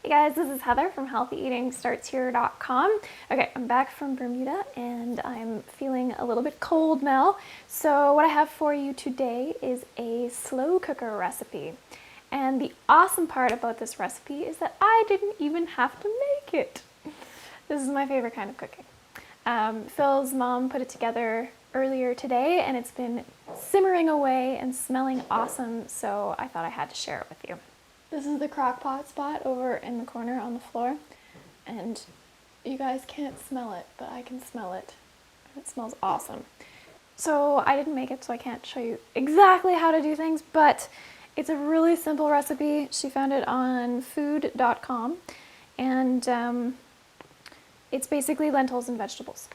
Hey guys, this is Heather from healthyeatingstartshere.com. Okay, I'm back from Bermuda and I'm feeling a little bit cold now. So what I have for you today is a slow cooker recipe. And the awesome part about this recipe is that I didn't even have to make it. This is my favorite kind of cooking. Phil's mom put it together earlier today and it's been simmering away and smelling awesome, so I thought I had to share it with you. This is the crock pot spot over in the corner on the floor, and you guys can't smell it, but I can smell it. It smells awesome. So I didn't make it, so I can't show you exactly how to do things, but it's a really simple recipe. She found it on food.com, and it's basically lentils and vegetables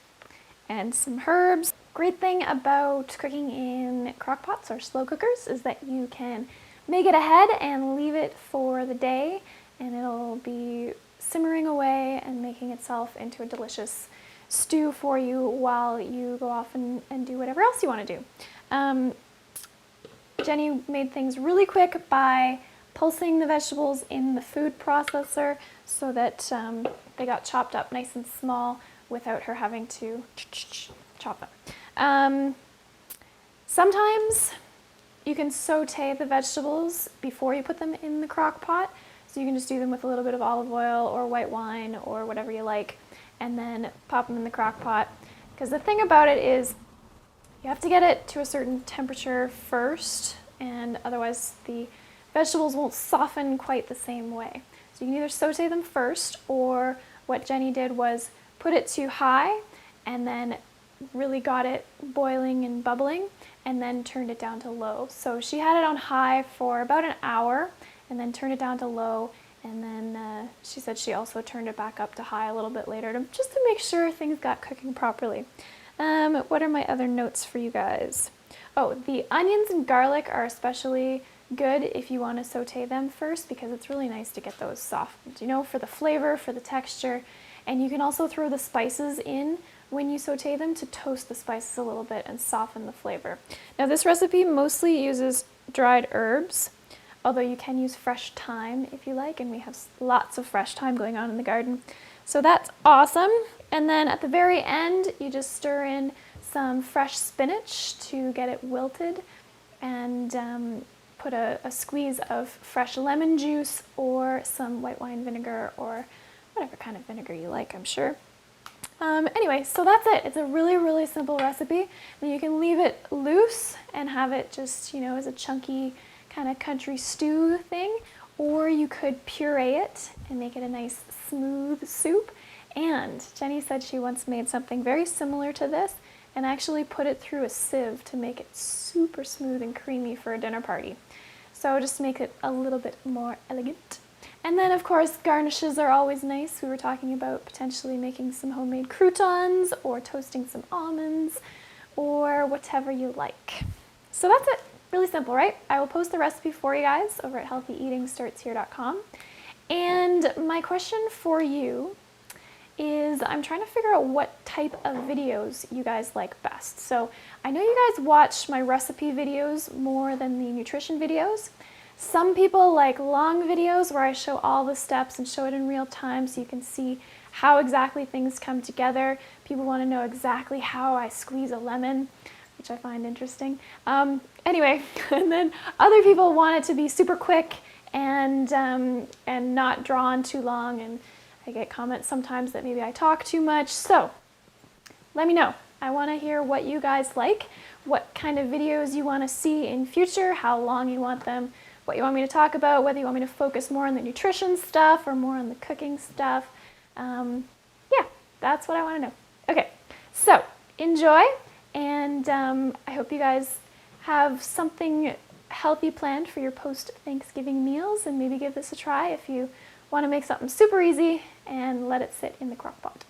and some herbs. Great thing about cooking in crock pots or slow cookers is that you can make it ahead and leave it for the day, and it'll be simmering away and making itself into a delicious stew for you while you go off and do whatever else you want to do. Jenny made things really quick by pulsing the vegetables in the food processor so that they got chopped up nice and small without her having to chop them. Sometimes you can saute the vegetables before you put them in the crock pot. So you can just do them with a little bit of olive oil or white wine or whatever you like, and then pop them in the crock pot. Because the thing about it is you have to get it to a certain temperature first, and otherwise the vegetables won't soften quite the same way. So you can either saute them first, or what Jenny did was put it too high and then really got it boiling and bubbling, and then turned it down to low. So she had it on high for about an hour and then turned it down to low, and then she said she also turned it back up to high a little bit later just to make sure things got cooking properly. What are my other notes for you guys? Oh, the onions and garlic are especially good if you want to saute them first, because it's really nice to get those softened, you know, for the flavor, for the texture. And you can also throw the spices in when you saute them to toast the spices a little bit and soften the flavor. Now this recipe mostly uses dried herbs, although you can use fresh thyme if you like, and we have lots of fresh thyme going on in the garden. So that's awesome. And then at the very end, you just stir in some fresh spinach to get it wilted, and put a squeeze of fresh lemon juice or some white wine vinegar or whatever kind of vinegar you like, I'm sure. Anyway, so that's it. It's a really, really simple recipe, and you can leave it loose and have it just, you know, as a chunky kind of country stew thing, or you could puree it and make it a nice smooth soup. And Jenny said she once made something very similar to this and actually put it through a sieve to make it super smooth and creamy for a dinner party. So just to make it a little bit more elegant. And then, of course, garnishes are always nice. We were talking about potentially making some homemade croutons or toasting some almonds or whatever you like. So that's it. Really simple, right? I will post the recipe for you guys over at healthyeatingstartshere.com. And my question for you is, I'm trying to figure out what type of videos you guys like best. So I know you guys watch my recipe videos more than the nutrition videos. Some people like long videos where I show all the steps and show it in real time so you can see how exactly things come together. People want to know exactly how I squeeze a lemon, which I find interesting. Anyway, and then other people want it to be super quick and not drawn too long, and I get comments sometimes that maybe I talk too much. So let me know. I want to hear what you guys like, what kind of videos you want to see in future, how long you want them, what you want me to talk about, whether you want me to focus more on the nutrition stuff or more on the cooking stuff. Yeah, that's what I want to know. Okay, so enjoy, and I hope you guys have something healthy planned for your post-Thanksgiving meals, and maybe give this a try if you want to make something super easy and let it sit in the crock pot.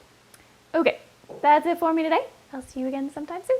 Okay, that's it for me today. I'll see you again sometime soon.